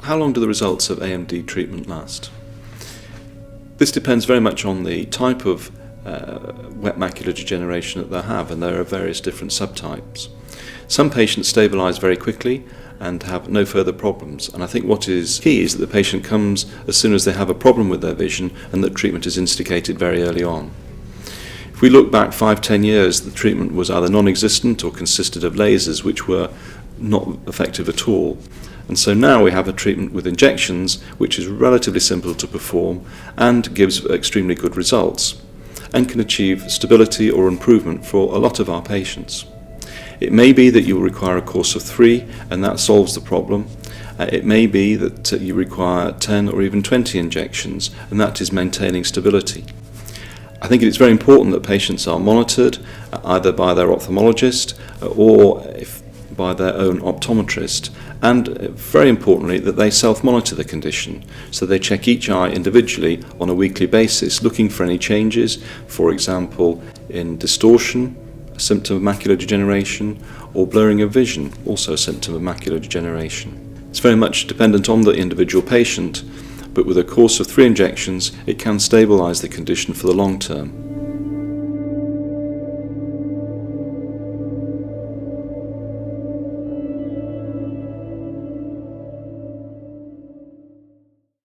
How long do the results of AMD treatment last? This depends very much on the type of wet macular degeneration that they have, and there are various different subtypes. Some patients stabilise very quickly and have no further problems, and I think what is key is that the patient comes as soon as they have a problem with their vision and that treatment is instigated very early on. If we look back 5-10 years, the treatment was either non-existent or consisted of lasers which were not effective at all. And so now we have a treatment with injections which is relatively simple to perform and gives extremely good results and can achieve stability or improvement for a lot of our patients. It may be that you will require a course of 3 and that solves the problem. It may be that you require 10 or even 20 injections, and that is maintaining stability. I think it is very important that patients are monitored either by their ophthalmologist or by their own optometrist, and very importantly that they self-monitor the condition, so they check each eye individually on a weekly basis looking for any changes, for example in distortion, a symptom of macular degeneration, or blurring of vision, also a symptom of macular degeneration. It's very much dependent on the individual patient, but with a course of 3 injections it can stabilise the condition for the long term.